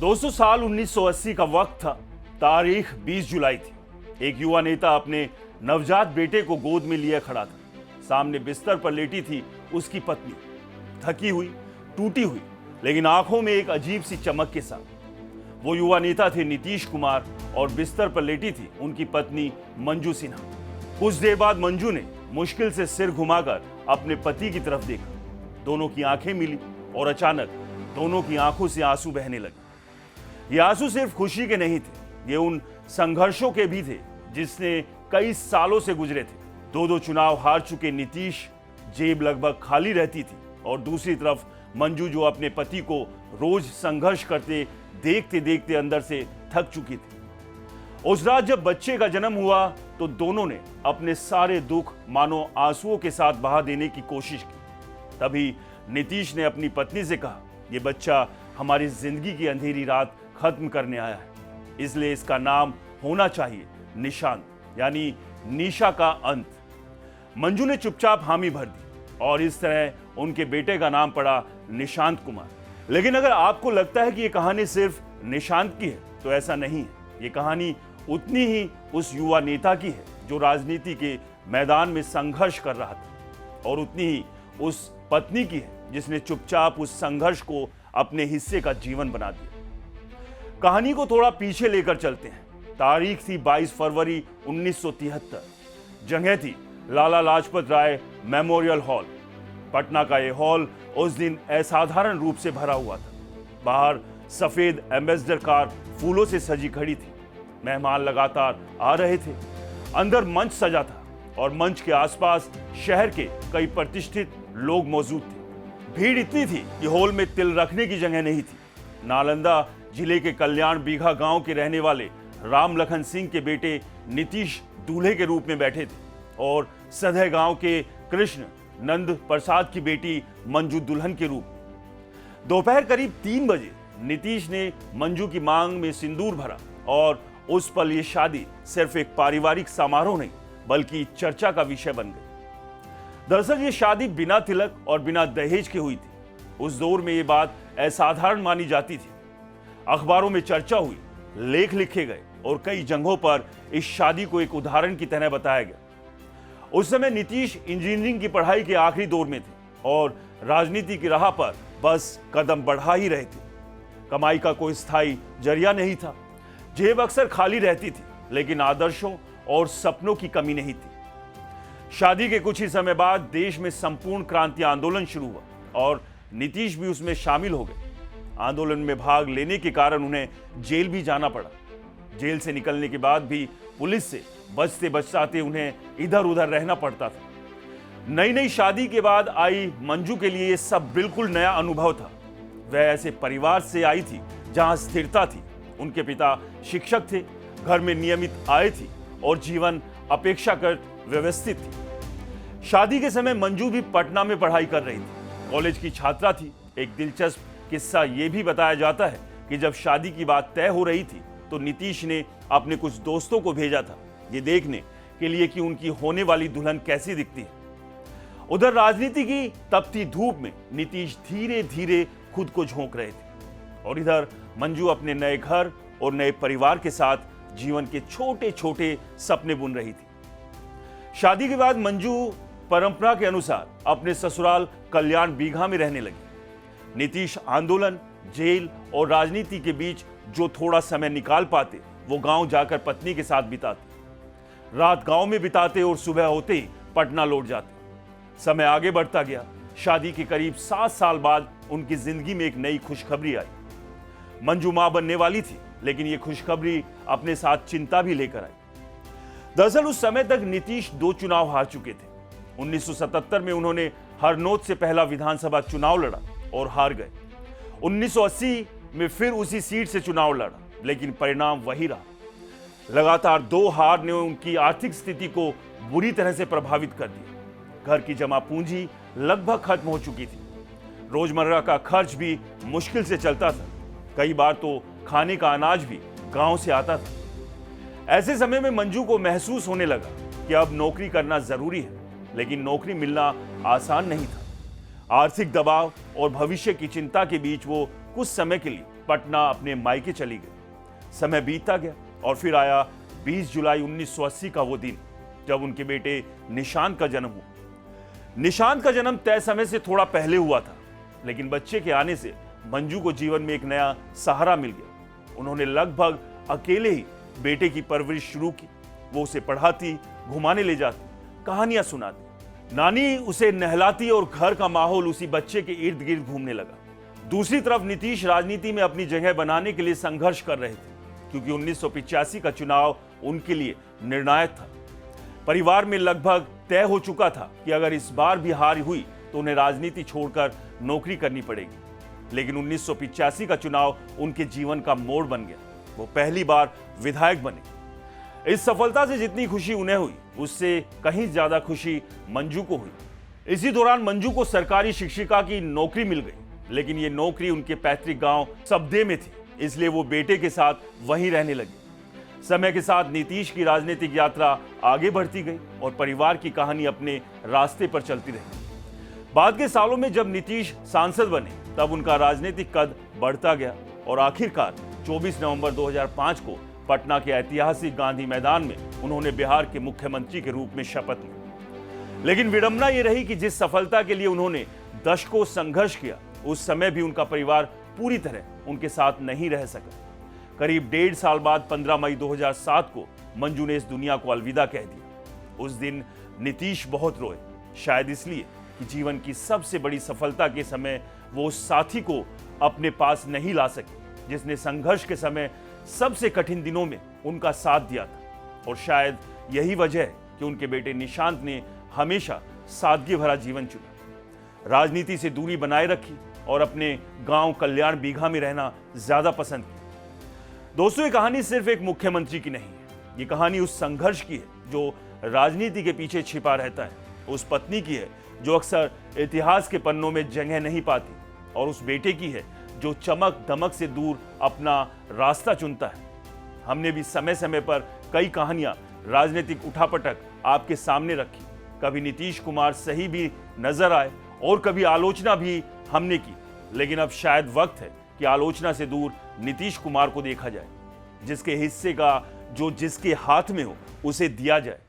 दोस्तों, साल 1980 का वक्त था। तारीख 20 जुलाई थी। एक युवा नेता अपने नवजात बेटे को गोद में लिए खड़ा था। सामने बिस्तर पर लेटी थी उसकी पत्नी, थकी हुई, टूटी हुई, लेकिन आंखों में एक अजीब सी चमक के साथ। वो युवा नेता थे नीतीश कुमार और बिस्तर पर लेटी थी उनकी पत्नी मंजू सिन्हा। कुछ देर बाद मंजू ने मुश्किल से सिर घुमाकर अपने पति की तरफ देखा। दोनों की आंखें मिली और अचानक दोनों की आंखों से आंसू बहने लगे। ये आंसू सिर्फ खुशी के नहीं थे, ये उन संघर्षों के भी थे जिसने कई सालों से गुजरे थे। दो चुनाव हार चुके नीतीश, जेब लगभग खाली रहती थी, और दूसरी तरफ मंजू जो अपने पति को रोज संघर्ष करते देखते देखते अंदर से थक चुकी थी। उस रात जब बच्चे का जन्म हुआ तो दोनों ने अपने सारे दुख मानो आंसुओं के साथ बहा देने की कोशिश की। तभी नीतीश ने अपनी पत्नी से कहा, ये बच्चा हमारी जिंदगी की अंधेरी रात खत्म करने आया है, इसलिए इसका नाम होना चाहिए निशांत, यानी निशा का अंत। मंजू ने चुपचाप हामी भर दी और इस तरह उनके बेटे का नाम पड़ा निशांत कुमार। लेकिन अगर आपको लगता है कि ये कहानी सिर्फ निशांत की है तो ऐसा नहीं है। ये कहानी उतनी ही उस युवा नेता की है जो राजनीति के मैदान में संघर्ष कर रहा था, और उतनी ही उस पत्नी की है जिसने चुपचाप उस संघर्ष को अपने हिस्से का जीवन बना दिया। कहानी को थोड़ा पीछे लेकर चलते हैं। तारीख थी 22 फरवरी 1973। जगह थी लाला लाजपत राय मेमोरियल हॉल। पटना का यह हॉल उस दिन असाधारण रूप से भरा हुआ था। बाहर सफेद एम्बेसडर कार फूलों से सजी खड़ी थी। मेहमान लगातार आ रहे थे। अंदर मंच सजा था और मंच के आसपास शहर के कई प्रतिष्ठित लोग मौजूद थे। भीड़ इतनी थी कि हॉल में तिल रखने की जगह नहीं थी। नालंदा जिले के कल्याण बीघा गांव के रहने वाले राम लखन सिंह के बेटे नीतीश दूल्हे के रूप में बैठे थे, और सधे गांव के कृष्ण नंद प्रसाद की बेटी मंजू दुल्हन के रूप। दोपहर करीब 3 बजे नीतीश ने मंजू की मांग में सिंदूर भरा, और उस पल ये शादी सिर्फ एक पारिवारिक समारोह नहीं बल्कि चर्चा का विषय बन गई। दरअसल ये शादी बिना तिलक और बिना दहेज के हुई थी। उस दौर में ये बात असाधारण मानी जाती थी। अखबारों में चर्चा हुई, लेख लिखे गए और कई जगहों पर इस शादी को एक उदाहरण की तरह बताया गया। उस समय नीतीश इंजीनियरिंग की पढ़ाई के आखिरी दौर में थे और राजनीति की राह पर बस कदम बढ़ा ही रहे थे। कमाई का कोई स्थायी जरिया नहीं था। जेब अक्सर खाली रहती थी, लेकिन आदर्शों और सपनों की कमी नहीं थी। शादी के कुछ ही समय बाद देश में संपूर्ण क्रांति आंदोलन शुरू हुआ और नीतीश भी उसमें शामिल हो गए। आंदोलन में भाग लेने के कारण उन्हें जेल भी जाना पड़ा। जेल से निकलने के बाद भी पुलिस से बचते बचाते उन्हें इधर उधर रहना पड़ता था। नई शादी के बाद आई मंजू के लिए यह सब बिल्कुल नया अनुभव था। वह ऐसे परिवार से आई थी जहां स्थिरता थी। उनके पिता शिक्षक थे, घर में नियमित आय थी और जीवन अपेक्षाकृत व्यवस्थित थी। शादी के समय मंजू भी पटना में पढ़ाई कर रही थी, कॉलेज की छात्रा थी। एक दिलचस्प किस्सा यह भी बताया जाता है कि जब शादी की बात तय हो रही थी तो नीतीश ने अपने कुछ दोस्तों को भेजा था ये देखने के लिए कि उनकी होने वाली दुल्हन कैसी दिखती है। उधर राजनीति की तपती धूप में नीतीश धीरे धीरे खुद को झोंक रहे थे, और इधर मंजू अपने नए घर और नए परिवार के साथ जीवन के छोटे छोटे सपने बुन रही थी। शादी के बाद मंजू परंपरा के अनुसार अपने ससुराल कल्याण बीघा में रहने लगी। नीतीश आंदोलन, जेल और राजनीति के बीच जो थोड़ा समय निकाल पाते वो गांव जाकर पत्नी के साथ बिताते। रात गांव में बिताते और सुबह होते ही पटना लौट जाते। समय आगे बढ़ता गया। शादी के करीब 7 साल बाद उनकी जिंदगी में एक नई खुशखबरी आई। मंजू मां बनने वाली थी, लेकिन ये खुशखबरी अपने साथ चिंता भी लेकर आई। दरअसल उस समय तक नीतीश 2 चुनाव हार चुके थे। 1977 में उन्होंने हरनौत से पहला विधानसभा चुनाव लड़ा और हार गए। 1980 में फिर उसी सीट से चुनाव लड़ा, लेकिन परिणाम वही रहा। लगातार 2 हार ने उनकी आर्थिक स्थिति को बुरी तरह से प्रभावित कर दिया। घर की जमा पूंजी लगभग खत्म हो चुकी थी। रोजमर्रा का खर्च भी मुश्किल से चलता था। कई बार तो खाने का अनाज भी गांव से आता था। ऐसे समय में मंजू को महसूस होने लगा कि अब नौकरी करना जरूरी है, लेकिन नौकरी मिलना आसान नहीं था। आर्थिक दबाव और भविष्य की चिंता के बीच वो कुछ समय के लिए पटना अपने मायके चली गई। समय बीतता गया और फिर आया 20 जुलाई 1980 का वो दिन जब उनके बेटे निशांत का जन्म हुआ। निशांत का जन्म तय समय से थोड़ा पहले हुआ था, लेकिन बच्चे के आने से मंजू को जीवन में एक नया सहारा मिल गया। उन्होंने लगभग अकेले ही बेटे की परवरिश शुरू की। वो उसे पढ़ाती, घुमाने ले जाती, कहानियां सुनाती। नानी उसे नहलाती और घर का माहौल उसी बच्चे के इर्द गिर्द घूमने लगा। दूसरी तरफ नीतीश राजनीति में अपनी जगह बनाने के लिए संघर्ष कर रहे थे, क्योंकि 1985 का चुनाव उनके लिए निर्णायक था। परिवार में लगभग तय हो चुका था कि अगर इस बार भी हार हुई तो उन्हें राजनीति छोड़कर नौकरी करनी पड़ेगी। लेकिन 1985 का चुनाव उनके जीवन का मोड़ बन गया। वो पहली बार विधायक बने। इस सफलता से जितनी खुशी उन्हें हुई, उससे कहीं ज्यादा खुशी मंजू को हुई। इसी दौरान मंजू को सरकारी शिक्षिका की नौकरी मिल गई, लेकिन ये नौकरी उनके पैतृक गांव सबदे में थी, इसलिए वो बेटे के साथ वहीं रहने लगी। समय के साथ नीतीश की राजनीतिक यात्रा आगे बढ़ती गई और परिवार की कहानी अपने रास्ते पर चलती रही। बाद के सालों में जब नीतीश सांसद बने, तब उनका राजनीतिक कद बढ़ता गया और आखिरकार 24 नवंबर 2005 को पटना के ऐतिहासिक गांधी मैदान में उन्होंने बिहार के मुख्यमंत्री के रूप में शपथ ली। लेकिन विडंबना ये रही कि जिस सफलता के लिए उन्होंने दशकों संघर्ष किया, उस समय भी उनका परिवार पूरी तरह उनके साथ नहीं रह सका। करीब 1.5 साल बाद 15 मई 2007 को मंजू ने इस दुनिया को अलविदा कह दिया। उस दिन नीतीश बहुत रोए, शायद इसलिए कि जीवन की सबसे बड़ी सफलता के समय वो उस साथी को अपने पास नहीं ला सके, जिसने संघर्ष के समय सबसे कठिन दिनों में उनका साथ दिया था। और शायद यही वजह है कि उनके बेटे निशांत ने हमेशा सादगी भरा जीवन चुना, राजनीति से दूरी बनाए रखी और अपने गांव कल्याण बीघा में रहना ज्यादा पसंद किया। दोस्तों, ये कहानी सिर्फ एक मुख्यमंत्री की नहीं है। ये कहानी उस संघर्ष की है जो राजनीति के पीछे छिपा रहता है, उस पत्नी की है जो अक्सर इतिहास के पन्नों में जगह नहीं पाती, और उस बेटे की है जो चमक दमक से दूर अपना रास्ता चुनता है। हमने भी समय समय पर कई कहानियां राजनीतिक उठापटक आपके सामने रखी। कभी नीतीश कुमार सही भी नजर आए और कभी आलोचना भी हमने की, लेकिन अब शायद वक्त है कि आलोचना से दूर नीतीश कुमार को देखा जाए। जिसके हिस्से का जो जिसके हाथ में हो, उसे दिया जाए।